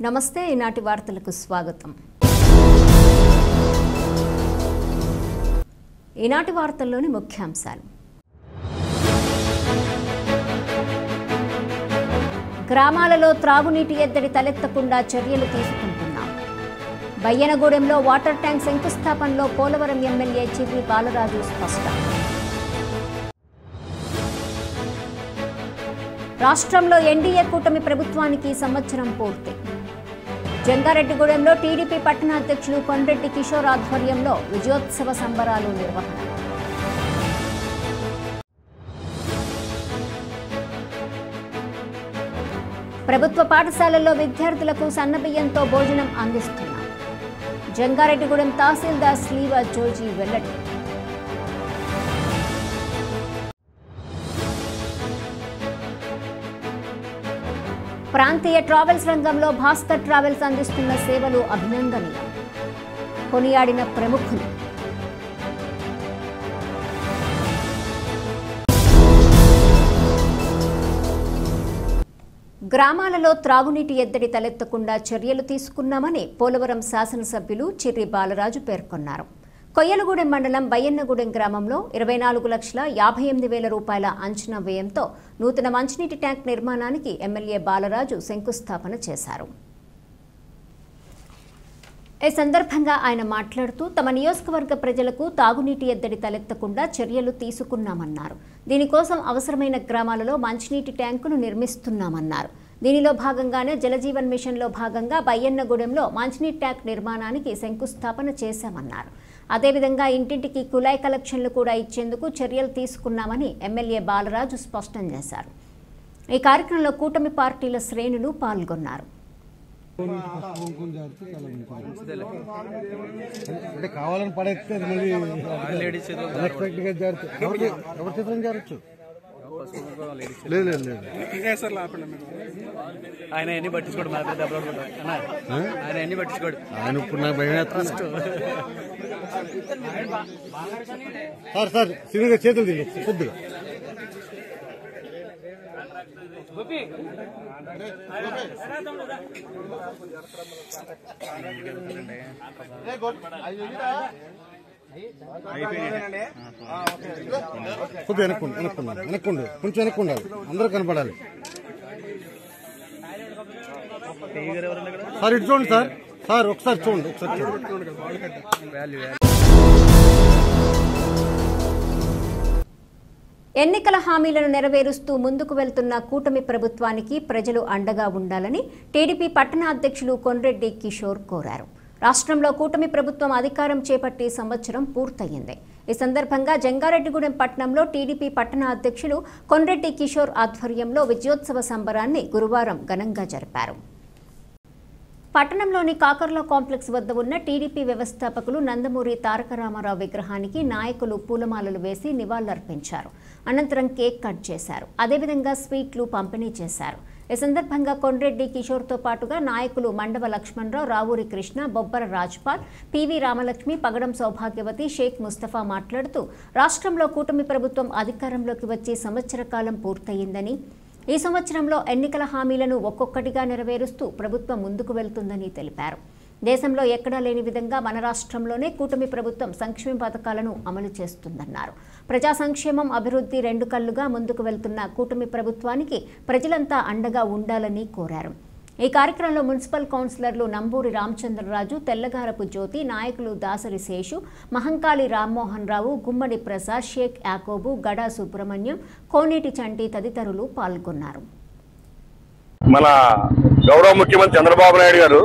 నమస్తే ఈనాటి వార్తలకు స్వాగతం. ఈనాటి వార్తల్లోని ముఖ్యాంశాలు. గ్రామాలలో త్రాగునీటి ఎద్దడి తలెత్తకుండా చర్యలు తీసుకుంటున్నాం. బయ్యనగూడెంలో వాటర్ ట్యాంక్ శంకుస్థాపనలో పోలవరం ఎమ్మెల్యే చిర్రి బాలరాజు స్పష్టం. రాష్ట్రంలో ఎన్డీఏ కూటమి ప్రభుత్వానికి సంవత్సరం పూర్తి. జంగారెడ్డిగూడెంలో టీడీపీ పట్టణ అధ్యక్షులు కొండ్రెడ్డి కిషోర్ ఆధ్వర్యంలో విజయోత్సవ సంబరాలు నిర్వహణ. ప్రభుత్వ పాఠశాలల్లో విద్యార్థులకు సన్నబియ్యంతో భోజనం అందిస్తున్నాం. జంగారెడ్డిగూడెం తహసీల్దార్ శ్రీవా జోజీ వెల్లడి. ప్రాంతీయ ట్రావెల్స్ రంగంలో భాస్కర్ ట్రావెల్స్ అందిస్తున్న సేవలు అభినందనీయం. కొనియాడిన ప్రముఖులు. గ్రామాలలో త్రాగునీటి ఎద్దడి తలెత్తకుండా చర్యలు తీసుకున్నామని పోలవరం శాసనసభ్యులు చిర్రి బాలరాజు పేర్కొన్నారు. కొయ్యలగూడెం మండలం బయ్యన్నగూడెం గ్రామంలో 24,58,000 రూపాయల అంచనా వ్యయంతో నూతన మంచినీటి ట్యాంక్ నిర్మాణానికి ఎమ్మెల్యే బాలరాజు శంకుస్థాపన చేశారు. ఈ సందర్భంగా ఆయన మాట్లాడుతూ తమ నియోజకవర్గ ప్రజలకు తాగునీటి ఎద్దడి తలెత్తకుండా చర్యలు తీసుకున్నామన్నారు. దీనికోసం అవసరమైన గ్రామాలలో మంచినీటి ట్యాంకును నిర్మిస్తున్నామన్నారు. దీనిలో భాగంగానే జలజీవన్ మిషన్లో భాగంగా బయ్యన్నగూడెంలో మంచినీటి ట్యాంక్ నిర్మాణానికి శంకుస్థాపన చేశామన్నారు. అదేవిధంగా ఇంటింటికి కుళాయి కలెక్షన్లు కూడా ఇచ్చేందుకు చర్యలు తీసుకున్నామని ఎమ్మెల్యే బాలరాజు స్పష్టం చేశారు. ఈ కార్యక్రమంలో కూటమి పార్టీల శ్రేణులు పాల్గొన్నారు. ఆయన ఎన్ని పట్టించుకోడు, ఆయన ఎన్ని పట్టించుకోడు. ఆయన ఇప్పుడు నాకు భయం సార్ సినిగా చేతులు తిని కొద్దిగా కొద్దిగా వెనక్కుండు కొంచెం వెనక్కుండాలి, అందరూ కనపడాలి. సార్ ఇటు చూడండి సార్ ఒకసారి చూడండి. ఎన్నికల హామీలను నెరవేరుస్తూ ముందుకు వెళ్తున్న కూటమి ప్రభుత్వానికి ప్రజలు అండగా ఉండాలని టీడీపీ పట్టణ అధ్యక్షులు కొండ్రెడ్డి కిషోర్ కోరారు. రాష్ట్రంలో కూటమి ప్రభుత్వం అధికారం చేపట్టి సంవత్సరం పూర్తయింది. ఈ సందర్భంగా జంగారెడ్డిగూడెం పట్టణంలో టీడీపీ పట్టణ అధ్యక్షులు కొండ్రెడ్డి కిషోర్ ఆధ్వర్యంలో విజయోత్సవ సంబరాన్ని గురువారం ఘనంగా జరిపారు. పట్టణంలోని కాకర్ల కాంప్లెక్స్ వద్ద ఉన్న టీడీపీ వ్యవస్థాపకులు నందమూరి తారక రామారావు విగ్రహానికి నాయకులు పూలమాలలు వేసి నివాళులర్పించారు. అనంతరం కేక్ కట్ చేశారు. అదేవిధంగా స్వీట్లు పంపిణీ చేశారు. ఈ సందర్భంగా కొండ్రెడ్డి కిషోర్తో పాటుగా నాయకులు మండవ లక్ష్మణరావు, రావూరి కృష్ణ, బొబ్బర రాజ్పాల్, పివి రామలక్ష్మి, పగడం సౌభాగ్యవతి, షేక్ ముస్తఫా మాట్లాడుతూ రాష్ట్రంలో కూటమి ప్రభుత్వం అధికారంలోకి వచ్చి సంవత్సర కాలం పూర్తయిందని, ఈ సంవత్సరంలో ఎన్నికల హామీలను ఒక్కొక్కటిగా నెరవేరుస్తూ ప్రభుత్వం ముందుకు వెళ్తుందని తెలిపారు. దేశంలో ఎక్కడా లేని విధంగా మన రాష్ట్రంలోనే కూటమి ప్రభుత్వం సంక్షేమ పథకాలను అమలు చేస్తుందన్నారు. ప్రజా సంక్షేమం, అభివృద్ధి రెండు కళ్లుగా ముందుకు వెళ్తున్న కూటమి ప్రభుత్వానికి ప్రజలంతా అండగా ఉండాలని కోరారు. ఈ కార్యక్రమంలో మున్సిపల్ కౌన్సిలర్లు నంబూరి రామచంద్రరాజు, తెల్లగారపు జ్యోతి, నాయకులు దాసరి శేషు, మహంకాళి రామ్మోహన్ రావు, గుమ్మడి ప్రసాద్, షేక్ యాకోబు, గడా సుబ్రహ్మణ్యం, కోనేటి చంటి తదితరులు పాల్గొన్నారు. మన గౌరవ ముఖ్యమంత్రి చంద్రబాబు నాయుడు గారు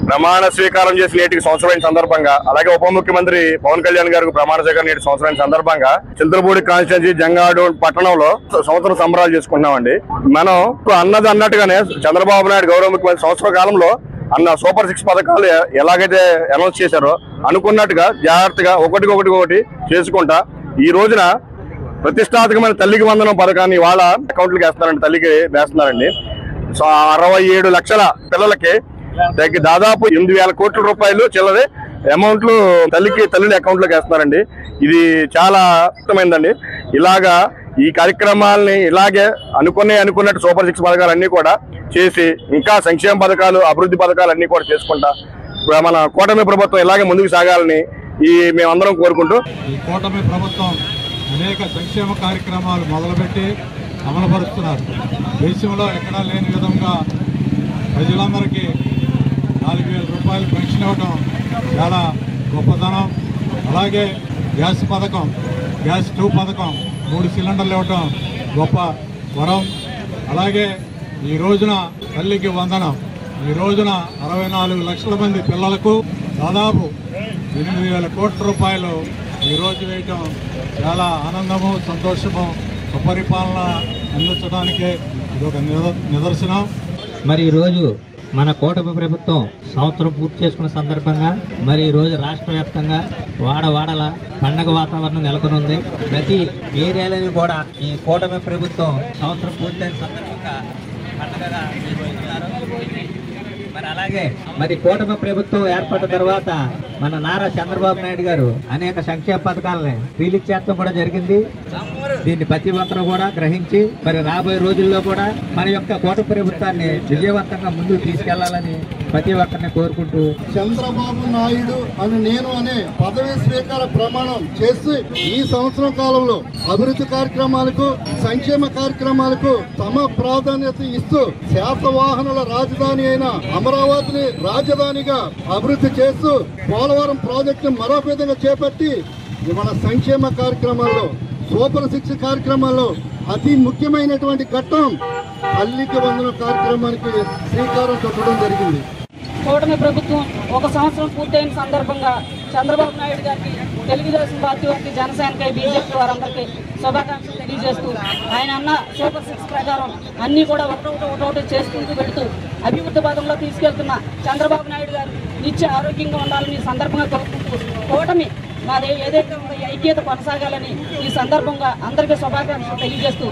ప్రమాణ స్వీకారం చేసి నేటికి సంవత్సరం సందర్భంగా, అలాగే ఉప ముఖ్యమంత్రి పవన్ కళ్యాణ్ గారికి ప్రమాణ స్వీకారం నేటి సంవత్సరం సందర్భంగా చింతలపూడి కాన్స్టిట్యున్సీ జంగాడు పట్టణంలో సంవత్సరం సంబరాలు చేసుకుంటున్నామండి. మనం అన్నట్టుగానే చంద్రబాబు నాయుడు గౌరవ ముఖ్యమంత్రి సంవత్సర కాలంలో అన్న సూపర్ 6 పథకాలు ఎలాగైతే అనౌన్స్ చేశారో అనుకున్నట్టుగా జాగ్రత్తగా ఒకటి చేసుకుంటా ఈ రోజున ప్రతిష్టాత్మకమైన తల్లికి వందనం పథకాన్ని వాళ్ళ అకౌంట్లకు వేస్తున్నారండి. తల్లికి వేస్తున్నారండి. 67 లక్షల పిల్లలకి దాదాపు 8,000 కోట్ల రూపాయలు చిల్లరే అమౌంట్లు తల్లుల అకౌంట్లోకి వేస్తున్నారండి. ఇది చాలా అర్థమైందండి. ఇలాగా ఈ కార్యక్రమాలని ఇలాగే అనుకున్నట్టు సూపర్ 6 పథకాలన్నీ కూడా చేసి ఇంకా సంక్షేమ పథకాలు అభివృద్ధి పథకాలు అన్నీ కూడా చేసుకుంటా మన కూటమి ప్రభుత్వం ఇలాగే ముందుకు సాగాలని మేమందరం కోరుకుంటూ ఈ కూటమి ప్రభుత్వం అనేక సంక్షేమ కార్యక్రమాలు మొదలుపెట్టి అమలుపరుస్తున్నారు. దేశంలో ఎక్కడా లేని విధంగా ప్రజలందరికీ 4,000 రూపాయలు పెన్షన్ ఇవ్వడం చాలా గొప్పతనం. అలాగే గ్యాస్ పథకం, గ్యాస్ 2 పథకం, 3 సిలిండర్లు ఇవ్వటం గొప్ప వరం. అలాగే ఈ రోజున తల్లికి వందనం, ఈ రోజున 64 లక్షల మంది పిల్లలకు దాదాపు 8,000 కోట్ల రూపాయలు ఈరోజు వేయటం చాలా ఆనందము, సంతోషము. సుపరిపాలన అందించడానికే ఇది ఒక నిదర్శనం. మరి ఈరోజు మన కూటమి ప్రభుత్వం సంవత్సరం పూర్తి చేసుకున్న సందర్భంగా మరి ఈరోజు రాష్ట్ర వ్యాప్తంగా వాడవాడల పండగ వాతావరణం నెలకొనుంది. ప్రతి ఏరియాలను కూడా ఈ కూటమి ప్రభుత్వం సంవత్సరం పూర్తయిన సందర్భంగా పండగగా నిర్వహిస్తున్నారు. మరి అలాగే మరి కూటమి ప్రభుత్వం ఏర్పడిన తర్వాత మన నారా చంద్రబాబు నాయుడు గారు అనేక సంక్షేమ పథకాలని రిలీజ్ చేయడం కూడా జరిగింది. దీన్ని ప్రతి ఒక్కరూ కూడా గ్రహించి మరి రాబోయే రోజుల్లో కూడా మన యొక్క కూటమి ప్రభుత్వాన్ని విజయవంతంగా ముందుకు తీసుకెళ్లాలని ప్రతి ఒక్కరిని కోరుకుంటూ చంద్రబాబు నాయుడు అని నేను అనే పదవి స్వీకార ప్రమాణం చేసి ఈ సంవత్సరం కాలంలో అభివృద్ధి కార్యక్రమాలకు సంక్షేమ కార్యక్రమాలకు తమ ప్రాధాన్యత ఇస్తూ శాతవాహనుల రాజధాని అయిన అమరావతిని రాజధానిగా అభివృద్ధి చేస్తూ పోలవరం ప్రాజెక్టు మరో విధంగా చేపట్టి మన సంక్షేమ కార్యక్రమాల్లో సూపర్ 6 కార్యక్రమాల్లో అతి ముఖ్యమైనటువంటి ఘట్టం తల్లికి వందనం కార్యక్రమానికి శ్రీకారం చుట్టడం జరిగింది. కూటమి ప్రభుత్వం 1 సంవత్సరం పూర్తయిన సందర్భంగా చంద్రబాబు నాయుడు గారికి, తెలుగుదేశం పార్టీ వారికి, జనసేనకి, బీజేపీ వారందరికీ శుభాకాంక్షలు తెలియజేస్తూ ఆయన అన్న సూపర్ 6 ప్రకారం అన్నీ కూడా ఒకటొకటి చేసుకుంటూ వెళుతూ అభివృద్ధి పదంలో తీసుకెళ్తున్న చంద్రబాబు నాయుడు గారు నిత్య ఆరోగ్యంగా ఉండాలని ఈ సందర్భంగా కోరుకుంటూ కూటమి మాది ఏదైతే ఉందో ఈ ఐక్యత కొనసాగాలని ఈ సందర్భంగా అందరికీ శుభాకాంక్షలు తెలియజేస్తూ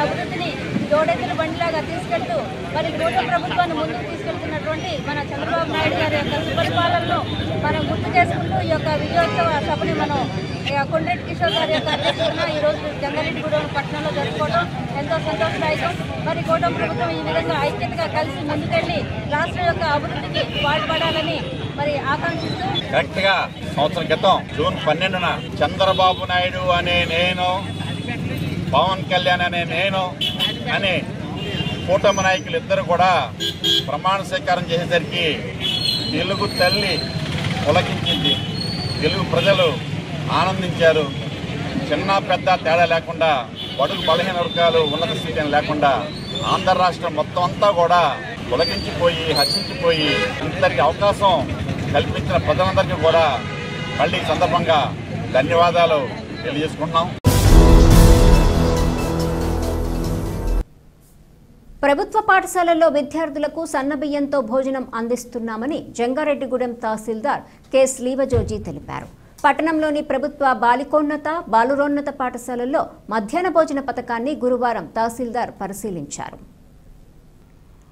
అభివృద్ధిని జోడెత్తుల బండిలాగా తీసుకెళ్తూ మరి కూటమి ప్రభుత్వాన్ని ముందుకు తీసుకెళ్తున్నటువంటి మన చంద్రబాబు నాయుడు గారి యొక్క సుపరిపాలనలో మనం గుర్తు చేసుకుంటూ ఈ యొక్క విజయోత్సవ సభని మనం కొండ్రెడ్డి కిషోర్ గారి యొక్క అధ్యక్షతన ఈరోజు జంగారెడ్డిగూడెం పట్టణంలో జరుపుకోవడం ఎంతో సంతోషదాయకం. మరి కూటమి ప్రభుత్వం ఈ విధంగా ఐక్యతగా కలిసి ముందుకెళ్లి రాష్ట్రం యొక్క అభివృద్ధికి పాటుపడాలని మరి ఆకాంక్షిస్తూ కరెక్ట్గా సంవత్సరం క్రితం జూన్ 12న చంద్రబాబు నాయుడు అనే నేను, పవన్ కళ్యాణ్ అనే నేను అని కూటమి నాయకులు ఇద్దరు కూడా ప్రమాణ స్వీకారం చేసేసరికి తెలుగు తల్లి పులకించింది. తెలుగు ప్రజలు ఆనందించారు. చిన్న పెద్ద తేడా లేకుండా, బడుగు బలహీన వర్గాలు ఉన్నత స్థితి లేకుండా ఆంధ్ర రాష్ట్రం మొత్తం అంతా కూడా పులకించిపోయి హర్షించిపోయి ఇంతటి అవకాశం కల్పించిన ప్రజలందరికీ కూడా మళ్ళీ సందర్భంగా ధన్యవాదాలు తెలియజేసుకుంటున్నాం. ప్రభుత్వ పాఠశాలల్లో విద్యార్థులకు సన్నబియ్యంతో భోజనం అందిస్తున్నామని జంగారెడ్డిగూడెం తహసీల్దార్ కె శ్రీవజోజీ తెలిపారు. పట్టణంలోని ప్రభుత్వ బాలికోన్నత, బాలురోన్నత పాఠశాలల్లో మధ్యాహ్న భోజన పథకాన్ని గురువారం తహసీల్దార్ పరిశీలించారు.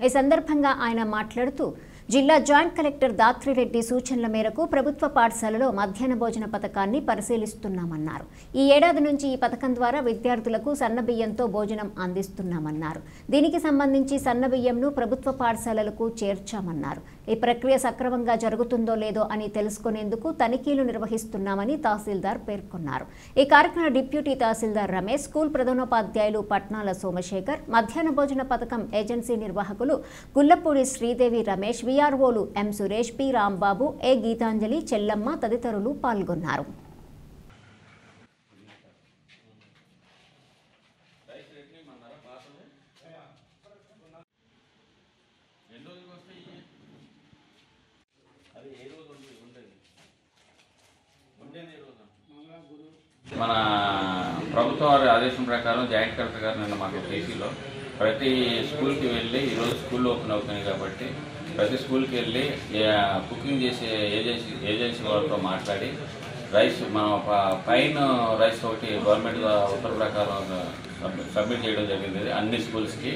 ఈ సందర్భంగా ఆయన మాట్లాడుతూ జిల్లా జాయింట్ కలెక్టర్ దాత్రిరెడ్డి సూచనల మేరకు ప్రభుత్వ పాఠశాలలో మధ్యాహ్న భోజన పథకాన్ని పరిశీలిస్తున్నామన్నారు. ఈ ఏడాది నుంచి ఈ పథకం ద్వారా విద్యార్థులకు సన్నబియ్యంతో భోజనం అందిస్తున్నామన్నారు. దీనికి సంబంధించి సన్నబియ్యంను ప్రభుత్వ పాఠశాలలకు చేర్చామన్నారు. ఈ ప్రక్రియ సక్రమంగా జరుగుతుందో లేదో అని తెలుసుకునేందుకు తనిఖీలు నిర్వహిస్తున్నామని తహసీల్దార్ పేర్కొన్నారు. ఈ కార్యక్రమంలో డిప్యూటీ తహసీల్దార్ రమేష్, స్కూల్ ప్రధానోపాధ్యాయులు పట్నాల సోమశేఖర్, మధ్యాహ్న భోజన పథకం ఏజెన్సీ నిర్వాహకులు గుల్లపూడి శ్రీదేవి రమేష్, విఆర్ఓలు ఎం సురేష్, పి రాంబాబు, ఏ గీతాంజలి, చెల్లమ్మ తదితరులు పాల్గొన్నారు. మన ప్రభుత్వ వారి ఆదేశం ప్రకారం జాయింట్ కలెక్టర్ గారు నిన్న మాకు టీసీలో ప్రతి స్కూల్కి వెళ్ళి, ఈరోజు స్కూల్ ఓపెన్ అవుతున్నాయి కాబట్టి ప్రతి స్కూల్కి వెళ్ళి కుకింగ్ చేసే ఏజెన్సీ వాళ్ళతో మాట్లాడి రైస్ మనం ఫైన్ రైస్ ఒకటి గవర్నమెంట్ ఉత్తర్వు ప్రకారం సబ్మిట్ చేయడం జరిగింది అన్ని స్కూల్స్కి.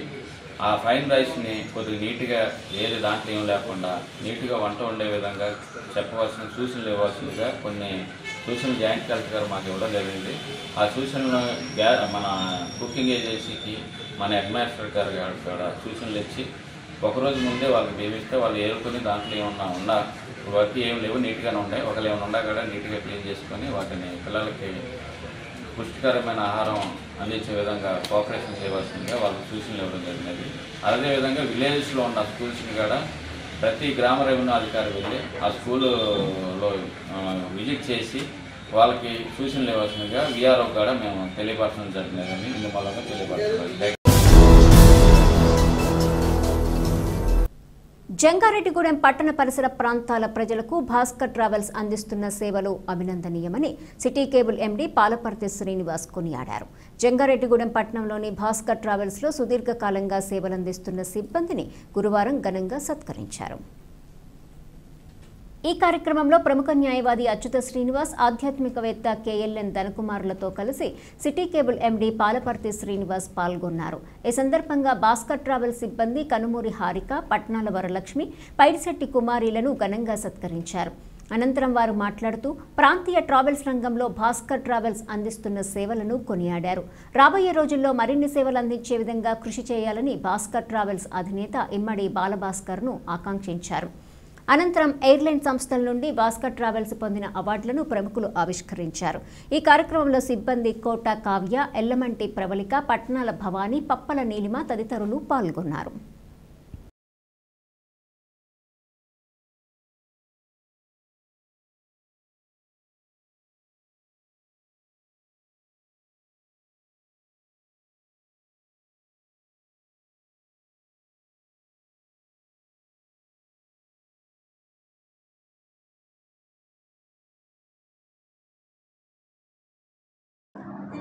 ఆ ఫైన్ రైస్ని కొద్దిగా నీట్గా ఏది దాంట్లో ఏం లేకుండా నీట్గా వంట వండే విధంగా చెప్పవలసిన సూచనలు ఇవ్వాల్సిందిగా కొన్ని సూచనలు జాయింట్ కలెక్టర్ గారు మాకు ఇవ్వడం జరిగింది. ఆ సూచనలు మన కుకింగ్ ఏజెన్సీకి మన హెడ్ మాస్టర్ గారు కూడా సూచనలు ఇచ్చి ఒకరోజు ముందే వాళ్ళకి మేమిస్తే వాళ్ళు ఏరుకొని దాంట్లో ఏమన్నా వాటికి ఏం లేవు, నీట్గానే ఉన్నాయి. ఒకళ్ళు ఏమైనా ఉన్నా కూడా నీట్గా క్లీన్ చేసుకొని వాటిని పిల్లలకి పుష్టికరమైన ఆహారం అందించే విధంగా కోఆపరేషన్ చేయవలసిందిగా వాళ్ళకి సూచనలు ఇవ్వడం జరిగినది. అదేవిధంగా విలేజెస్లో ఉన్న స్కూల్స్ని కూడా ప్రతి గ్రామ రెవెన్యూ అధికారి వెళ్ళి ఆ స్కూల్లో విజిట్ చేసి వాళ్ళకి సూచనలు ఇవ్వాల్సిందిగా వీఆర్ఓ కూడా మేము తెలియపరచడం జరిగినదని ఇందు మూలంగా తెలియపరచాలి. జంగారెడ్డిగూడెం పట్టణ పరిసర ప్రాంతాల ప్రజలకు భాస్కర్ ట్రావెల్స్ అందిస్తున్న సేవలు అభినందనీయమని city cable MD Palaparthi Srinivas కొనియాడారు. జంగారెడ్డిగూడెం పట్టణంలోని భాస్కర్ ట్రావెల్స్లో సుదీర్ఘకాలంగా సేవలందిస్తున్న సిబ్బందిని గురువారం ఘనంగా సత్కరించారు. ఈ కార్యక్రమంలో ప్రముఖ న్యాయవాది అచ్యుత శ్రీనివాస్, ఆధ్యాత్మికవేత్త కేఎల్ఎన్ ధనకుమారులతో కలిసి city cable MD Palaparthi Srinivas పాల్గొన్నారు. ఈ సందర్భంగా భాస్కర్ ట్రావెల్స్ సిబ్బంది కనుమూరి హారిక, పట్నాల వరలక్ష్మి, పైడిశెట్టి కుమారీలను ఘనంగా సత్కరించారు. అనంతరం వారు మాట్లాడుతూ ప్రాంతీయ ట్రావెల్స్ రంగంలో భాస్కర్ ట్రావెల్స్ అందిస్తున్న సేవలను కొనియాడారు. రాబోయే రోజుల్లో మరిన్ని సేవలు అందించే విధంగా కృషి చేయాలని భాస్కర్ ట్రావెల్స్ అధినేత ఇమ్మడి బాలభాస్కర్ను ఆకాంక్షించారు. అనంతరం ఎయిర్లైన్ సంస్థల నుండి భాస్కర్ ట్రావెల్స్ పొందిన అవార్డులను ప్రముఖులు ఆవిష్కరించారు. ఈ కార్యక్రమంలో సిబ్బంది కోట కావ్య, ఎల్లమంటి ప్రవళిక, పట్నాల భవానీ, పప్పల నీలిమ తదితరులు పాల్గొన్నారు.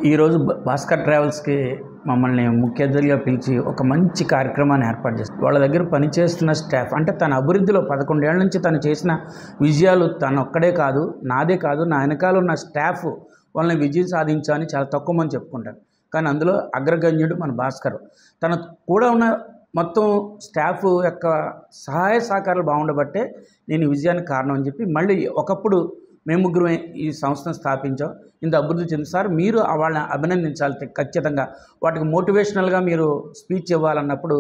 ఈరోజు భాస్కర్ ట్రావెల్స్కి మమ్మల్ని ముఖ్య అతిథిగా పిలిచి ఒక మంచి కార్యక్రమాన్ని ఏర్పాటు చేస్తారు. వాళ్ళ దగ్గర పనిచేస్తున్న స్టాఫ్ అంటే తన అభివృద్ధిలో 11 ఏళ్ల నుంచి తను చేసిన విజయాలు తను ఒక్కడే కాదు, నాదే కాదు, నా వెనకాల ఉన్న స్టాఫ్ వాళ్ళని విజయం సాధించాలని చాలా తక్కువ మంది చెప్పుకుంటారు. కానీ అందులో అగ్రగణ్యుడు మన భాస్కర్. తన కూడా ఉన్న మొత్తం స్టాఫ్ యొక్క సహాయ సహకారాలు బాగుండబట్టే నేను ఈ విజయానికి కారణం అని చెప్పి మళ్ళీ ఒకప్పుడు మేము ముగ్గురమే ఈ సంస్థను స్థాపించాం. ఇంత అభివృద్ధి చెంది సార్ మీరు వాళ్ళని అభినందించాలి ఖచ్చితంగా. వాటికి మోటివేషనల్గా మీరు స్పీచ్ ఇవ్వాలన్నప్పుడు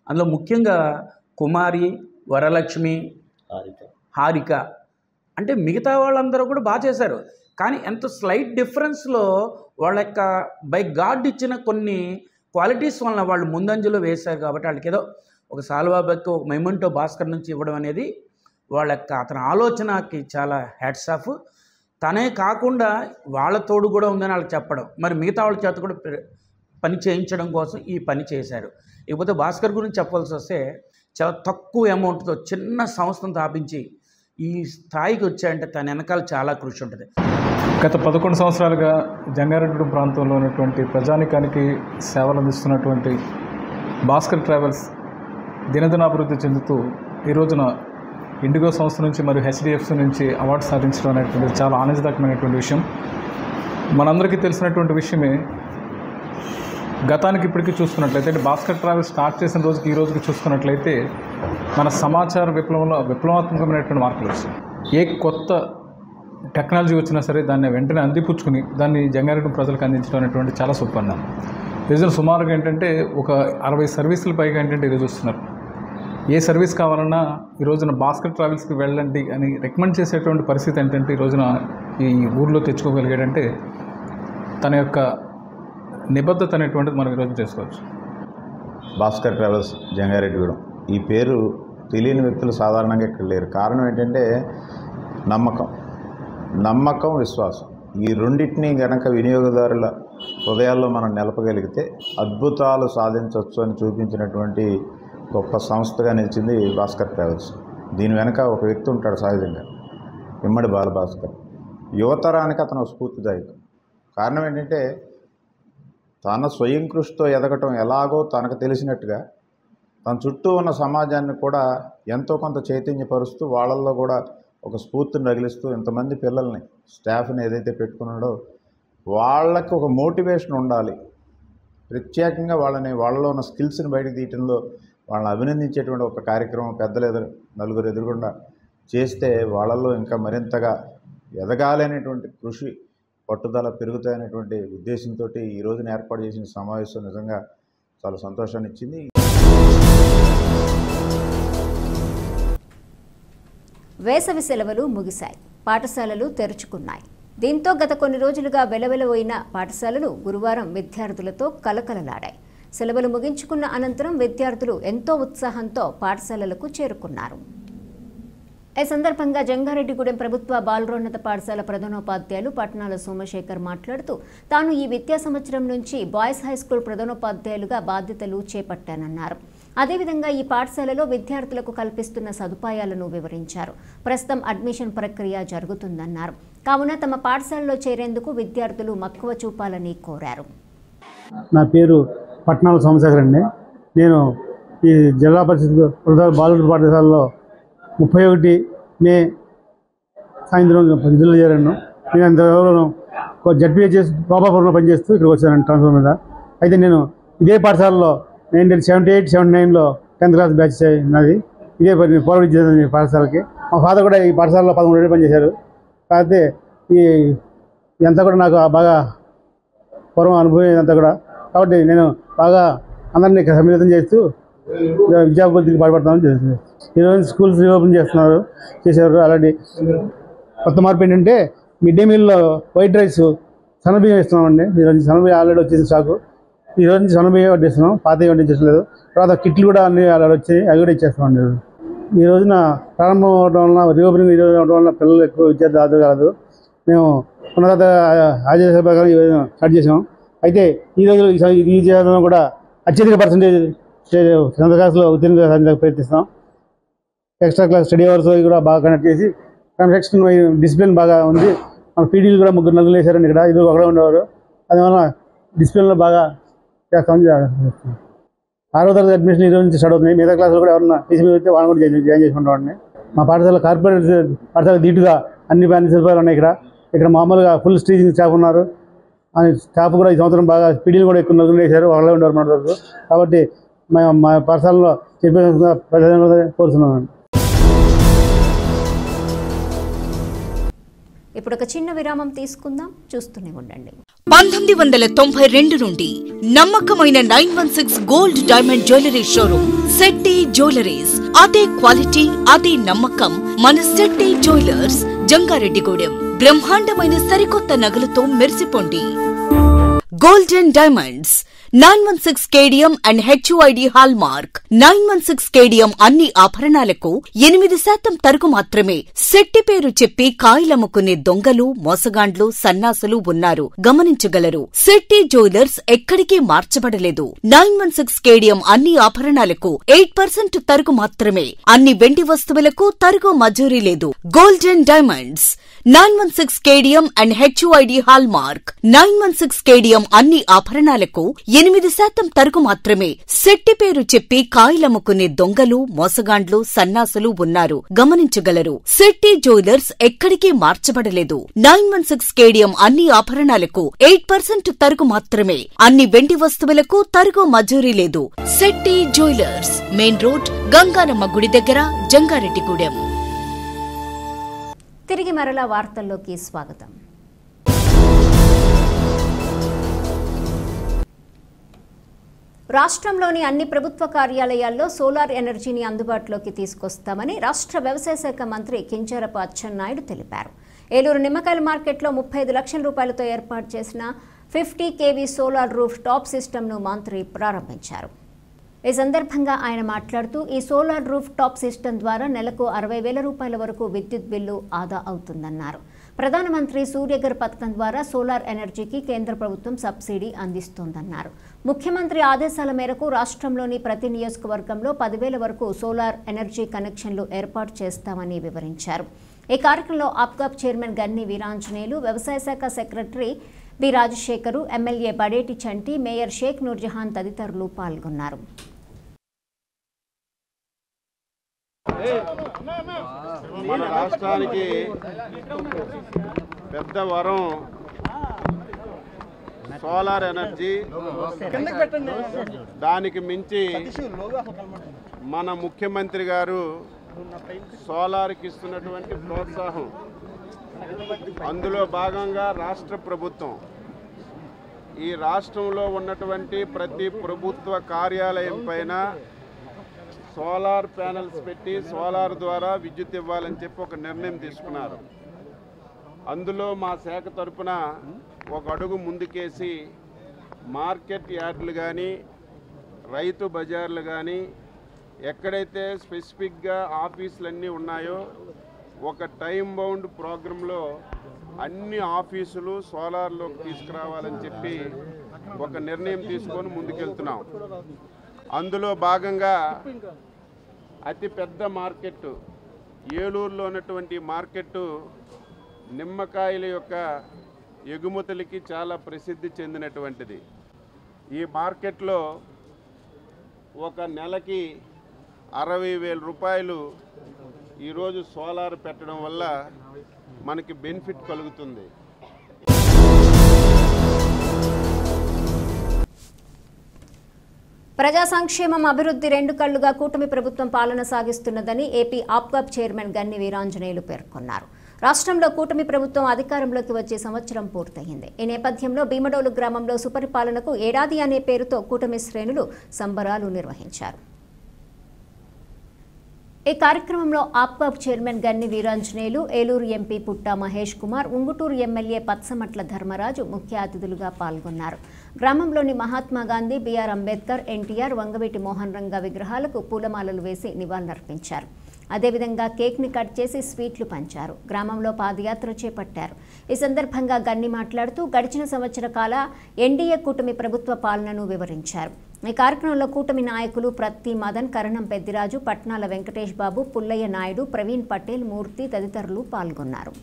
అందులో ముఖ్యంగా కుమారి, వరలక్ష్మి, హారిక అంటే మిగతా వాళ్ళందరూ కూడా బాగా చేశారు. కానీ ఎంత స్లైట్ డిఫరెన్స్లో వాళ్ళ యొక్క బై గాడ్ ఇచ్చిన కొన్ని క్వాలిటీస్ వలన వాళ్ళు ముందంజలో వేశారు. కాబట్టి వాళ్ళకి ఏదో ఒక సాల్వాబెక్, ఒక మెమెంటో భాస్కర్ నుంచి ఇవ్వడం అనేది వాళ్ళ యొక్క అతని ఆలోచనకి చాలా హ్యాట్స్ ఆఫ్. తనే కాకుండా వాళ్ళ తోడు కూడా ఉందని వాళ్ళకి చెప్పడం, మరి మిగతా వాళ్ళ చేత కూడా పని చేయించడం కోసం ఈ పని చేశారు. ఇకపోతే భాస్కర్ గురించి చెప్పాల్సి వస్తే చాలా తక్కువ అమౌంట్తో చిన్న సంస్థను స్థాపించి ఈ స్థాయికి వచ్చాయంటే తన వెనకాల చాలా కృషి ఉంటుంది. గత 11 సంవత్సరాలుగా జంగారెడ్డిగూడెం ప్రాంతంలో ఉన్నటువంటి ప్రజానికానికి సేవలు అందిస్తున్నటువంటి భాస్కర్ ట్రావెల్స్ దినదినాభివృద్ధి చెందుతూ ఈ రోజున ఇండిగో సంస్థ నుంచి మరియు హెచ్డిఎఫ్సి నుంచి అవార్డు సాధించడం అనేటువంటిది చాలా ఆనందదాయకమైనటువంటి విషయం. మనందరికీ తెలిసినటువంటి విషయమే. గతానికి ఇప్పటికీ చూసుకున్నట్లయితే అంటే భాస్కర్ ట్రావెల్స్ స్టార్ట్ చేసిన రోజుకి ఈ రోజుకి చూసుకున్నట్లయితే మన సమాచార విప్లవంలో విప్లవాత్మకమైనటువంటి మార్పులు వచ్చాయి. ఏ కొత్త టెక్నాలజీ వచ్చినా సరే దాన్ని వెంటనే అందిపుచ్చుకుని దాన్ని జంగారెడ్డి ప్రజలకు అందించడం అనేటువంటి చాలా సుపరిణామం. ఈరోజు సుమారుగా ఏంటంటే ఒక 60 సర్వీసుల పైగా ఏంటంటే ఈరోజు వస్తున్నారు. ఏ సర్వీస్ కావాలన్నా ఈ రోజున భాస్కర్ ట్రావెల్స్కి వెళ్ళండి అని రికమెండ్ చేసేటువంటి పరిస్థితి ఏంటంటే ఈ రోజున ఈ ఊర్లో తెచ్చుకోగలిగాడంటే తన యొక్క నిబద్ధత అనేటువంటిది మనం ఈరోజు చేసుకోవచ్చు. భాస్కర్ ట్రావెల్స్ జంగారెడ్డిగూడెం ఈ పేరు తెలియని వ్యక్తులు సాధారణంగా ఇక్కడ లేరు. కారణం ఏంటంటే నమ్మకం, విశ్వాసం. ఈ రెండింటినీ గనక వినియోగదారుల హృదయాల్లో మనం నిలపగలిగితే అద్భుతాలు సాధించవచ్చు అని చూపించినటువంటి గొప్ప సంస్థగా నిలిచింది భాస్కర్ ట్రావెల్స్. దీని వెనక ఒక వ్యక్తి ఉంటాడు సహజంగా, ఇమ్మడి బాలభాస్కర్. యువతరానికి అతను స్ఫూర్తిదాయకం. కారణం ఏంటంటే తన స్వయం కృషితో ఎదగటం ఎలాగో తనకు తెలిసినట్టుగా తన చుట్టూ ఉన్న సమాజాన్ని కూడా ఎంతో కొంత చైతన్యపరుస్తూ వాళ్ళల్లో కూడా ఒక స్ఫూర్తిని రగిలిస్తూ ఇంతమంది పిల్లల్ని స్టాఫ్ని ఏదైతే పెట్టుకున్నాడో వాళ్ళకి ఒక మోటివేషన్ ఉండాలి. ప్రత్యేకంగా వాళ్ళలో ఉన్న స్కిల్స్ని బయటకు తీయటంలో వాళ్ళని అభినందించేటువంటి ఒక కార్యక్రమం పెద్దలు నలుగురు ఎదురుగుండా చేస్తే వాళ్ళల్లో ఇంకా మరింతగా ఎదగాలనేటువంటి కృషి పట్టుదల పెరుగుతాయనేటువంటి ఉద్దేశంతో ఈ రోజున ఏర్పాటు చేసిన సమావేశం నిజంగా చాలా సంతోషాన్ని ఇచ్చింది. వేసవి సెలవులు ముగిశాయి, పాఠశాలలు తెరుచుకున్నాయి. దీంతో గత కొన్ని రోజులుగా వెలవెలబోయిన పాఠశాలలు గురువారం విద్యార్థులతో కలకలలాడాయి. సెలవులు ముగించుకున్న అనంతరం విద్యార్థులు ఎంతో ఉత్సాహంతో పాఠశాలలకు చేరుకున్నారు. ఈ సందర్భంగా జంగారెడ్డిగూడెం ప్రభుత్వ బాలురోన్నత పాఠశాల ప్రధానోపాధ్యాయులు పట్నాల సోమశేఖర్ మాట్లాడుతూ తాను ఈ విద్యా సంవత్సరం నుంచి బాయ్స్ హైస్కూల్ ప్రధానోపాధ్యాయులుగా బాధ్యతలు చేపట్టానన్నారు. అదేవిధంగా ఈ పాఠశాలలో విద్యార్థులకు కల్పిస్తున్న సదుపాయాలను వివరించారు. ప్రస్తుతం అడ్మిషన్ ప్రక్రియ జరుగుతుందన్నారు. కావున తమ పాఠశాలలో చేరేందుకు విద్యార్థులు మక్కువ చూపాలని కోరారు. నా పేరు పట్నాల సోమశేఖర్ అండి. నేను ఈ జిల్లా పరిషత్ బాలుర పాఠశాలలో 31 మే సాయంత్రం విధులు చేరాను. నేను అంతవరకు జడ్పీహెచ్ఎస్ గోపాపురంలో పనిచేస్తూ ఇక్కడికి వచ్చానండి ట్రాన్స్ఫర్ మీద. అయితే నేను ఇదే పాఠశాలలో 1978-79లో 10th క్లాస్ బ్యాచ్ నాది. ఇదే పోరాడు చేశాను ఈ పాఠశాలకి. మా ఫాదర్ కూడా ఈ పాఠశాలలో 13 ఏళ్ళు పనిచేశారు. కాకపోతే ఇదంతా కూడా నాకు బాగా పూర్వం అనుభవం ఇదంతా కూడా. కాబట్టి నేను బాగా అందరినీ సమ్మిళితం చేస్తూ విద్యాభివృద్ధికి పాటుపడతామని తెలుస్తుంది. ఈరోజు స్కూల్స్ రీఓపెన్ చేశారు. అలాంటి కొత్త మార్పు ఏంటంటే మిడ్ డే మీల్లో వైట్ రైస్ సన్నబియ్యం ఇస్తున్నామండి. ఈరోజు సన్నబియ్యం ఆల్రెడీ వచ్చేసి స్టాకు. ఈరోజు నుంచి సన్నబియ్యం వడ్డిస్తున్నాం, పాత వడ్డించలేదు. తర్వాత కిట్లు కూడా అన్ని ఆల్రెడీ వచ్చాయి, అవి కూడా ఇచ్చేస్తామండి. ఈ రోజున ప్రారంభం అవడం వలన రీఓపెనింగ్ ఈ రోజు అవడం వలన పిల్లలు ఎక్కువ విద్యార్థి హాజరు కాదు. మేము ఉన్నత ఆదేశాల ప్రకారం ఈ రోజు స్టార్ట్ చేసాం. అయితే ఈరోజు ఈ జీవితంలో కూడా అత్యధిక పర్సెంటేజ్ 10th క్లాస్లో ఉత్తీర్ణత సాధించడానికి ప్రయత్నిస్తాం. ఎక్స్ట్రా క్లాస్ స్టడీ అవర్స్ కూడా బాగా కండక్ట్ చేసి కన్స్ట్రక్షన్ డిసిప్లిన్ బాగా ఉంది. మన పీడీలు కూడా 3 నలుగురు వేసారండి ఇక్కడ, ఇది ఒకడే ఉండేవారు. అందువల్ల డిసిప్లిన్లో బాగా చేస్తామని 6వ తరగతి అడ్మిషన్ ఈరోజు నుంచి స్టార్ట్ అవుతుంది. మిగతా క్లాసులు కూడా ఎవరన్నా టీసీ అయితే వాళ్ళని కూడా జాయిన్ చేసుకుంటామండి. మా పాఠశాల కార్పొరేట్ పాఠశాల దీటుగా అన్ని సదుపాయాలు ఉన్నాయి. ఇక్కడ మామూలుగా ఫుల్ స్టీచింగ్ స్టాఫ్ ఉన్నారు. స్టాఫ్ కూడా ఈ సంవత్సరం బాగా పీడీలు కూడా ఎక్కువ నలుగురు వేశారు, వాళ్ళే ఉండేవారు మన వరకు. కాబట్టి మా పాఠశాలలో చెప్పే కోరుతున్నాను. ఇప్పుడు ఒక చిన్న విరామం తీసుకుందాం, చూస్తూనే ఉండండి. 1992 నుండి నమ్మకమైన 916 gold diamond jewellery showroom Shetty jewelleries. అదే క్వాలిటీ, అదే నమ్మకం మన శెట్టి జ్యువెలర్స్ జంగారెడ్డిగూడెం. బ్రహ్మాండమైన సరికొత్త నగలతో మెరిసిపోండి. Golden diamonds 916 cadmium and HUID hallmark. 916 cadmium అన్ని ఆభరణాలకు 8% తరుగు మాత్రమే. శెట్టి పేరు చెప్పి కాయలమ్ముకునే దొంగలు, మోసగాండ్లు, సన్నాసులు ఉన్నారు, గమనించగలరు. శెట్టి జ్యువెలర్స్ ఎక్కడికి మార్చబడలేదు. 916 కేడియం అన్ని ఆభరణాలకు 8% తరుగు మాత్రమే. అన్ని వెండి వస్తువులకు తరుగు మజూరీ లేదు. Golden diamonds 916 cadmium and HUID hallmark. 916 cadmium అన్ని ఆభరణాలకు 8% తరుగు మాత్రమే. శెట్టి పేరు చెప్పి కాయలమ్ముకునే దొంగలు, మోసగాండ్లు, సన్నాసులు ఉన్నారు, గమనించగలరు. శెట్టి జ్యువెలర్స్ ఎక్కడికి మార్చబడలేదు. 916 కేడియం అన్ని ఆభరణాలకు 8% తరుగు మాత్రమే. అన్ని వెండి వస్తువులకు తరుగు మజూరీ లేదు. Shetty jewellers, main road, Ganganamma గుడి దగ్గర, జంగారెడ్డిగూడెం. తిరిగి మరలా వార్తల్లోకి స్వాగతం. రాష్ట్రంలోని అన్ని ప్రభుత్వ కార్యాలయాల్లో సోలార్ ఎనర్జీని అందుబాటులోకి తీసుకొస్తామని రాష్ట్ర వ్యవసాయ శాఖ మంత్రి కింజరాపు అచ్చెన్నాయుడు తెలిపారు. ఏలూరు నిమ్మకాయల మార్కెట్లో 35 లక్షల రూపాయలతో ఏర్పాటు చేసిన 50 kV సోలార్ రూఫ్ టాప్ సిస్టమ్ను మంత్రి ప్రారంభించారు. ఈ సందర్భంగా ఆయన మాట్లాడుతూ ఈ సోలార్ రూఫ్ టాప్ సిస్టమ్ ద్వారా నెలకు 60,000 రూపాయల వరకు విద్యుత్ బిల్లు ఆదా అవుతుందన్నారు. ప్రధానమంత్రి సూర్యఘర్ పథకం ద్వారా సోలార్ ఎనర్జీకి కేంద్ర ప్రభుత్వం సబ్సిడీ అందిస్తోందన్నారు. ముఖ్యమంత్రి ఆదేశాల మేరకు రాష్ట్రంలోని ప్రతి నియోజకవర్గంలో 10,000 వరకు సోలార్ ఎనర్జీ కనెక్షన్లు ఏర్పాటు చేస్తామని వివరించారు. ఈ కార్యక్రమంలో ఆప్కాబ్ చైర్మన్ గన్ని వీరాంజనేయులు, వ్యవసాయ శాఖ secretary B Rajasekhar, MLA Badeti Chanti, mayor Sheikh Noorjahan తదితరులు పాల్గొన్నారు. మన రాష్ట్రానికి పెద్ద వరం సోలార్ ఎనర్జీ. దానికి మించి మన ముఖ్యమంత్రి గారు సోలార్కి ఇస్తున్నటువంటి ప్రోత్సాహం అందులో భాగంగా రాష్ట్ర ప్రభుత్వం ఈ రాష్ట్రంలో ఉన్నటువంటి ప్రతి ప్రభుత్వ కార్యాలయం పైన సోలార్ ప్యానెల్స్ పెట్టి సోలార్ ద్వారా విద్యుత్ ఇవ్వాలని చెప్పి ఒక నిర్ణయం తీసుకున్నారు. అందులో మా శాఖ తరపున ఒక అడుగు ముందుకేసి మార్కెట్ యార్డులు కానీ రైతు బజార్లు కానీ ఎక్కడైతే స్పెసిఫిక్గా ఆఫీసులన్నీ ఉన్నాయో ఒక టైం బౌండ్ ప్రోగ్రాంలో అన్ని ఆఫీసులు సోలార్లోకి తీసుకురావాలని చెప్పి ఒక నిర్ణయం తీసుకొని ముందుకెళ్తున్నాం. అందులో భాగంగా అతి పెద్ద మార్కెట్ ఏలూరులో ఉన్నటువంటి మార్కెట్ నిమ్మకాయల యొక్క ఎగుమతులకి చాలా ప్రసిద్ధి చెందినటువంటిది. ఈ మార్కెట్లో ఒక నెలకి 60,000 రూపాయలు ఈరోజు సోలార్ పెట్టడం వల్ల మనకి బెనిఫిట్ కలుగుతుంది. ప్రజా సంక్షేమం అభివృద్ధి రెండు కళ్లుగా కూటమి ప్రభుత్వం పాలన సాగిస్తున్నదని ఏపీ ఆప్కాబ్ చైర్మన్ గన్ని వీరాంజనేయులు పేర్కొన్నారు. రాష్ట్రంలో కూటమి ప్రభుత్వం అధికారంలోకి వచ్చే సంవత్సరం పూర్తయింది. ఈ నేపథ్యంలో భీమడోలు గ్రామంలో సుపరిపాలనకు ఏడాది అనే పేరుతో కూటమి శ్రేణులు సంబరాలు నిర్వహించారు. ఈ కార్యక్రమంలో ఆప్కాబ్ చైర్మన్ గన్ని వీరాంజనేయులు, ఏలూరు ఎంపీ పుట్టా మహేష్ కుమార్, ఉంగుటూరు ఎమ్మెల్యే పత్సమట్ల ధర్మరాజు ముఖ్య అతిథులుగా పాల్గొన్నారు. గ్రామంలోని మహాత్మా గాంధీ, బిఆర్ అంబేద్కర్, ఎన్టీఆర్, వంగవీటి మోహన్ రంగ విగ్రహాలకు పూలమాలలు వేసి నివాళులర్పించారు. అదేవిధంగా కేక్ని కట్ చేసి స్వీట్లు పంచారు. గ్రామంలో పాదయాత్ర చేపట్టారు. ఈ సందర్భంగా గన్ని మాట్లాడుతూ గడిచిన సంవత్సర కాల ఎన్డీఏ కూటమి ప్రభుత్వ పాలనను వివరించారు. ఈ కార్యక్రమంలో కూటమి నాయకులు ప్రత్తి మదన్, కరణం పెద్దిరాజు, పట్నాల వెంకటేష్ బాబు, పుల్లయ్య నాయుడు, ప్రవీణ్ పటేల్, మూర్తి తదితరులు పాల్గొన్నారు.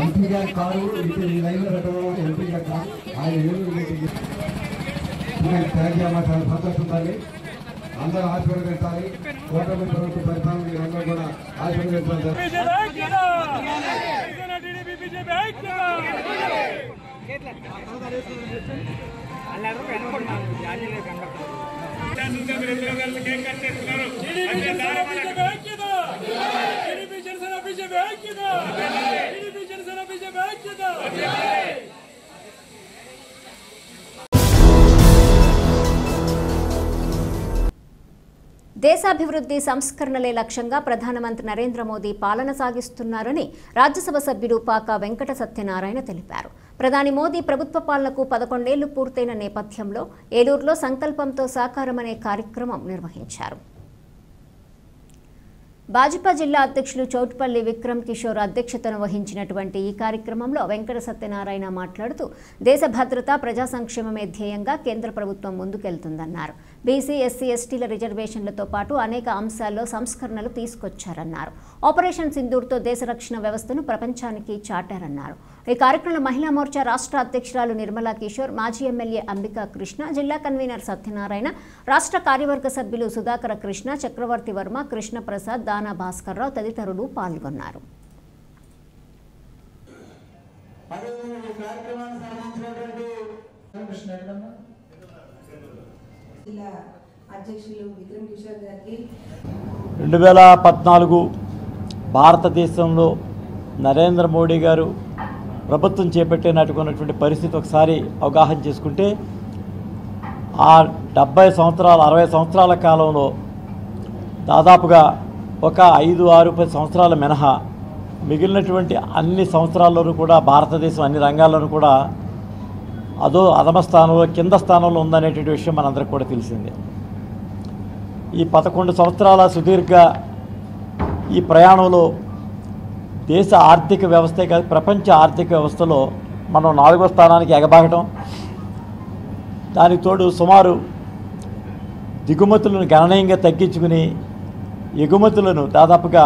ఎంపీ గారి కారు ఇప్పుడు ఈ లైన్లో పెట్టడం ఎంపీ గారు ఆయన ఏలూరు చాలా సంతోషించాలి. అందరూ ఆశీర్వదించాలి. కూటమి ప్రభుత్వ పరిపాలన మీరు అందరూ కూడా ఆశీర్వదించాలి. దేశాభివృద్ధి సంస్కరణలే లక్ష్యంగా ప్రధానమంత్రి నరేంద్ర మోదీ పాలన సాగిస్తున్నారని రాజ్యసభ సభ్యుడు పాకా వెంకట సత్యనారాయణ తెలిపారు. ప్రధాని మోదీ ప్రభుత్వ పాలనకు 11 ఏళ్లు పూర్తయిన నేపథ్యంలో ఏలూరులో సంకల్పంతో సాకారం అనే కార్యక్రమం నిర్వహించారు. భాజపా జిల్లా అధ్యక్షులు చౌటుపల్లి విక్రమ్ కిషోర్ అధ్యక్షతను వహించినటువంటి ఈ కార్యక్రమంలో వెంకట సత్యనారాయణ మాట్లాడుతూ దేశ భద్రత, ప్రజా సంక్షేమమే ధ్యేయంగా కేంద్ర ప్రభుత్వం ముందుకెళ్తుందన్నారు. బీసీ, ఎస్సీ, ఎస్టీల రిజర్వేషన్లతో పాటు అనేక అంశాల్లో సంస్కరణలు తీసుకొచ్చారన్నారు. ఆపరేషన్ సింధూర్తో దేశ రక్షణ వ్యవస్థను ప్రపంచానికి చాటారన్నారు. ఈ కార్యక్రమంలో మహిళా మోర్చా రాష్ట్ర అధ్యక్షురాలు నిర్మలా కిషోర్, మాజీ ఎమ్మెల్యే అంబికా కృష్ణ, జిల్లా కన్వీనర్ సత్యనారాయణ, రాష్ట్ర కార్యవర్గ సభ్యులు సుధాకర కృష్ణ, చక్రవర్తి వర్మ, కృష్ణ ప్రసాద్, దానా భాస్కర్ రావు తదితరులు పాల్గొన్నారు. జిల్లా అధ్యక్షులు విక్రమ్ కిషోర్ గారికి 2014 భారతదేశంలో నరేంద్ర మోడీ గారు ప్రభుత్వం చేపట్టినటువంటి పరిస్థితి ఒకసారి అవగాహన చేసుకుంటే ఆ 70 సంవత్సరాల 60 సంవత్సరాల కాలంలో దాదాపుగా ఒక 5-10 సంవత్సరాల మినహా మిగిలినటువంటి అన్ని సంవత్సరాల్లోనూ కూడా భారతదేశం అన్ని రంగాల్లోనూ కూడా అధమ స్థానంలో, కింద స్థానంలో ఉందనేటువంటి విషయం మనందరికీ కూడా తెలిసిందే. ఈ 11 సంవత్సరాల సుదీర్ఘ ఈ ప్రయాణంలో దేశ ఆర్థిక వ్యవస్థే కాదు, ప్రపంచ ఆర్థిక వ్యవస్థలో మనం 4వ స్థానానికి ఎగబాకటం, దానికి తోడు సుమారు దిగుమతులను గణనీయంగా తగ్గించుకుని ఎగుమతులను దాదాపుగా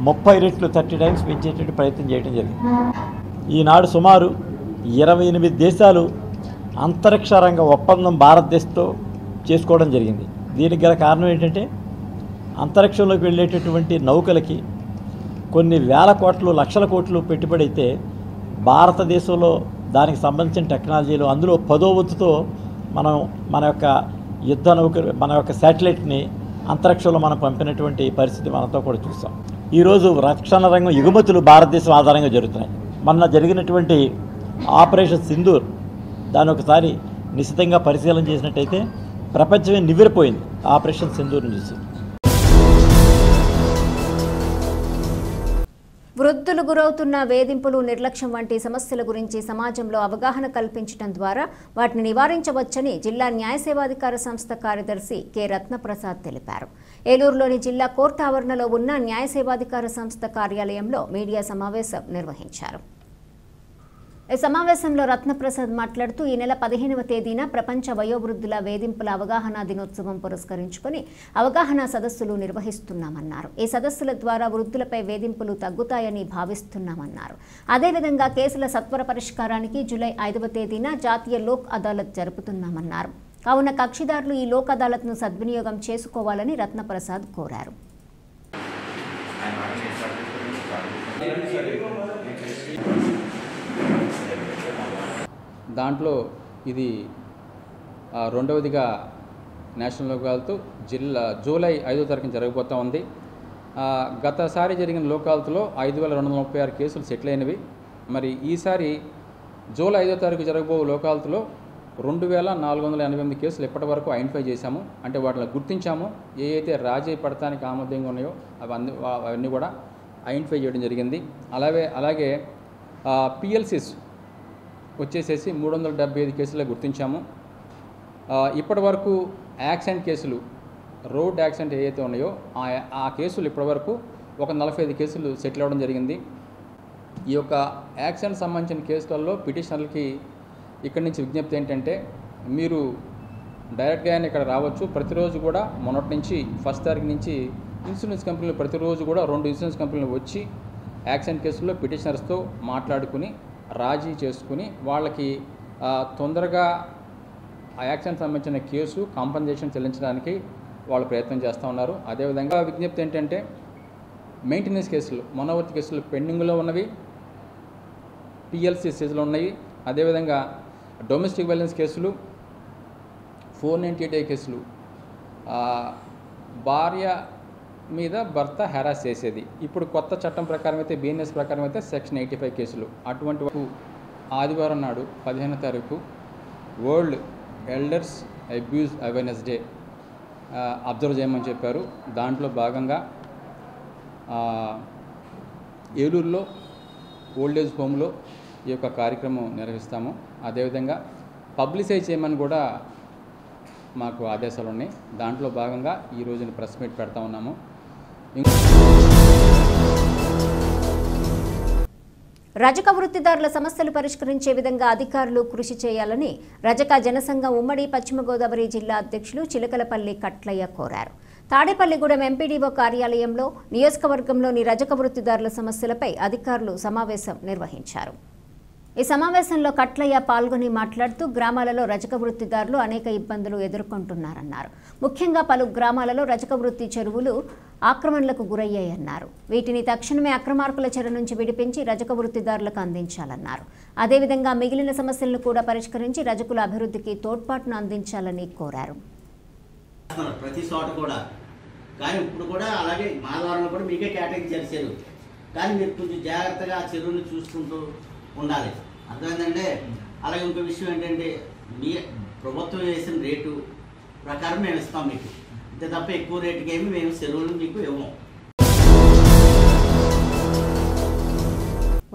30 రెట్లు 30 టైమ్స్ పెంచేటువంటి ప్రయత్నం చేయడం జరిగింది. ఈనాడు సుమారు 28 దేశాలు అంతరిక్ష రంగ ఒప్పందం భారతదేశంతో చేసుకోవడం జరిగింది. దీనికి గల కారణం ఏంటంటే అంతరిక్షంలోకి వెళ్ళేటటువంటి నౌకలకి కొన్ని వేల కోట్లు లక్షల కోట్లు పెట్టుబడి అయితే భారతదేశంలో దానికి సంబంధించిన టెక్నాలజీలు అందులో 10వ వంతుతో మనం మన యొక్క యుద్ధ నౌకలు మన యొక్క శాటిలైట్ని అంతరిక్షంలో మనం పంపినటువంటి పరిస్థితి మనతో కూడా చూసాం. ఈరోజు రక్షణ రంగం ఎగుమతులు భారతదేశం ఆధారంగా జరుగుతున్నాయి. మొన్న జరిగినటువంటి ఆపరేషన్ సింధూర్ దాని ఒకసారి నిశితంగా పరిశీలన చేసినట్టయితే ప్రపంచమే నివ్వెరపోయింది ఆపరేషన్ సింధూర్ని చూసి. వృద్ధులు గురవుతున్న వేధింపులు, నిర్లక్ష్యం వంటి సమస్యల గురించి సమాజంలో అవగాహన కల్పించడం ద్వారా వాటిని నివారించవచ్చని జిల్లా న్యాయ సేవాధికార సంస్థ కార్యదర్శి కె రత్నప్రసాద్ తెలిపారు. ఏలూరులోని జిల్లా కోర్టు ఆవరణలో ఉన్న న్యాయ సేవాధికార సంస్థ కార్యాలయంలో మీడియా సమావేశం నిర్వహించారు. ఈ సమావేశంలో రత్నప్రసాద్ మాట్లాడుతూ ఈ నెల 15వ తేదీన ప్రపంచ వయోవృద్ధుల వేధింపుల అవగాహన దినోత్సవం పురస్కరించుకొని అవగాహన సదస్సులు నిర్వహిస్తున్నామన్నారు. ఈ సదస్సుల ద్వారా వృద్ధులపై వేధింపులు తగ్గుతాయని భావిస్తున్నామన్నారు. అదేవిధంగా కేసుల సత్వర పరిష్కారానికి జూలై 5వ తేదీన జాతీయ లోక్ అదాలత్ జరుపుతున్నామన్నారు. కావున కక్షిదారులు ఈ లోక్ అదాలత్ను సద్వినియోగం చేసుకోవాలని రత్నప్రసాద్ కోరారు. దాంట్లో ఇది రెండవదిగా నేషనల్ లోకాలతో జూలై 5వ తారీఖున జరగబోతూ ఉంది. గతసారి జరిగిన లోకాలతో 5236 కేసులు సెటిల్ అయినవి. మరి ఈసారి జూలై 5వ తారీఖు జరగబో లోకాలతో 2488 కేసులు ఇప్పటి వరకు ఐడెంటిఫై చేశాము. అంటే వాటిని గుర్తించాము. ఏ అయితే రాజీ పడటానికి ఆమోదంగా ఉన్నాయో అవన్నీ కూడా ఐడెంటిఫై చేయడం జరిగింది. అలాగే పిఎల్సిస్ వచ్చేసేసి 375 కేసులు గుర్తించాము. ఇప్పటి వరకు యాక్సిడెంట్ కేసులు, రోడ్ యాక్సిడెంట్ ఏవైతే ఉన్నాయో ఆ కేసులు ఇప్పటివరకు ఒక 45 కేసులు సెటిల్ అవ్వడం జరిగింది. ఈ యొక్క యాక్సిడెంట్ సంబంధించిన కేసులలో పిటిషనర్లకి ఇక్కడి నుంచి విజ్ఞప్తి ఏంటంటే, మీరు డైరెక్ట్గా ఇక్కడ రావచ్చు. ప్రతిరోజు కూడా మొన్నటి నుంచి 1వ తారీఖు నుంచి ఇన్సూరెన్స్ కంపెనీలు ప్రతిరోజు కూడా 2 ఇన్సూరెన్స్ కంపెనీలు వచ్చి యాక్సిడెంట్ కేసుల్లో పిటిషనర్స్తో మాట్లాడుకుని రాజీ చేసుకుని వాళ్ళకి తొందరగా ఆ యాక్సిడెంట్ సంబంధించిన కేసు కాంపన్సేషన్ చెల్లించడానికి వాళ్ళు ప్రయత్నం చేస్తూ ఉన్నారు. అదేవిధంగా విజ్ఞప్తి ఏంటంటే, మెయింటెనెన్స్ కేసులు, మనోవర్తి కేసులు పెండింగ్లో ఉన్నవి, పిఎల్సి స్టేజ్లో ఉన్నాయి. అదేవిధంగా డొమెస్టిక్ వైలెన్స్ కేసులు, 498 కేసులు, భార్య మీద భర్త హెరాస్ చేసేది. ఇప్పుడు కొత్త చట్టం ప్రకారం అయితే బిఎన్ఎస్ ప్రకారం అయితే సెక్షన్ 85 కేసులు. అటువంటి ఆదివారం నాడు 15వ తారీఖు world elders abuse awareness day observe చేయమని చెప్పారు. దాంట్లో భాగంగా ఏలూరులో ఓల్డేజ్ హోమ్లో ఈ యొక్క కార్యక్రమం నిర్వహిస్తాము. అదేవిధంగా పబ్లిసైజ్ చేయమని కూడా మాకు ఆదేశాలు ఉన్నాయి. దాంట్లో భాగంగా ఈ రోజున ప్రెస్ మీట్ పెడతా ఉన్నాము. రజక వృత్తిదారుల సమస్యలు పరిష్కరించే విధంగా అధికారులు కృషి చేయాలని రజక జనసంఘం ఉమ్మడి పశ్చిమ గోదావరి జిల్లా అధ్యక్షులు చిలకలపల్లి కట్లయ్య కోరారు. తాడేపల్లిగూడెం ఎంపీడీఓ కార్యాలయంలో నియోజకవర్గంలోని రజక వృత్తిదారుల సమస్యలపై అధికారులు సమావేశం నిర్వహించారు. ఈ సమావేశంలో కట్లయ్య పాల్గొని మాట్లాడుతూ గ్రామాలలో రజక వృత్తిదారులు అనేక ఇబ్బందులు ఎదుర్కొంటున్నారన్నారు. ముఖ్యంగా పలు గ్రామాలలో రజక వృత్తి చెరువులు ఆక్రమణలకు గురయ్యాయన్నారు. వీటిని తక్షణమే అక్రమార్కుల చెర నుంచి విడిపించి రజక వృత్తిదారులకు అందించాలన్నారు. అదేవిధంగా మిగిలిన సమస్యలను కూడా పరిష్కరించి రజకుల అభివృద్ధికి తోడ్పాటును అందించాలని కోరారు. ప్రతి చోట కూడా కానీ ఇప్పుడు కూడా అలాగే మాధవరంలో కూడా మీకే కేటగిరీ చేశారు. కానీ మీరు కొంచెం జాగ్రత్తగా ఆ చెరువులు చూసుకుంటూ ఉండాలి. అర్థమైందంటే అలాగే ఇంకో విషయం ఏంటంటే, మీ ప్రభుత్వం వేసిన రేటు ప్రకారం మేము ఇస్తాం మీకు, అంతే తప్ప ఎక్కువ రేటుకి ఏమి మేము చెరువులు మీకు ఇవ్వము.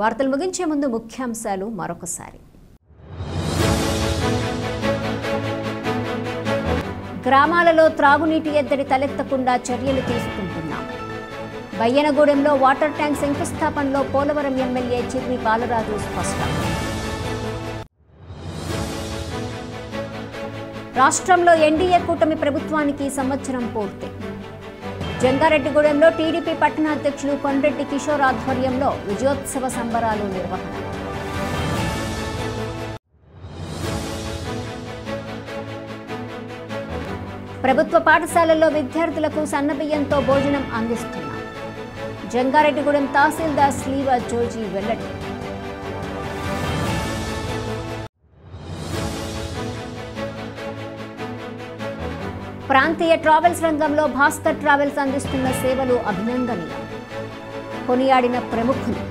వార్తలు ముగించే ముందు ముఖ్యాంశాలు మరొకసారి. గ్రామాలలో త్రాగునీటి ఎద్దడి తలెత్తకుండా చర్యలు తీసుకుంటున్నాం. బయ్యనగూడెంలో వాటర్ ట్యాంక్ శంకుస్థాపనలో పోలవరం ఎమ్మెల్యే చిర్రి బాలరాజు స్పష్టం. రాష్ట్రంలో ఎన్డీఏ కూటమి ప్రభుత్వానికి సంవత్సరం పూర్తి. జంగారెడ్డిగూడెంలో టీడీపీ పట్టణ అధ్యక్షులు కొండ్రెడ్డి కిషోర్ ఆధ్వర్యంలో విజయోత్సవ సంబరాలు నిర్వహణ. ప్రభుత్వ పాఠశాలల్లో విద్యార్థులకు సన్నబియ్యంతో భోజనం అందిస్తున్నారు. జంగారెడ్డిగూడెం తహసీల్దార్ శ్రీవా జోజీ వెల్లడి. ప్రాంతీయ ట్రావెల్స్ రంగంలో భాస్కర్ ట్రావెల్స్ అందిస్తున్న సేవలు అభినందనీయం. కొనియాడిన ప్రముఖులు.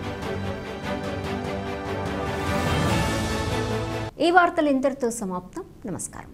ఈ వార్తలు ఇంతటితో సమాప్తం. నమస్కారం.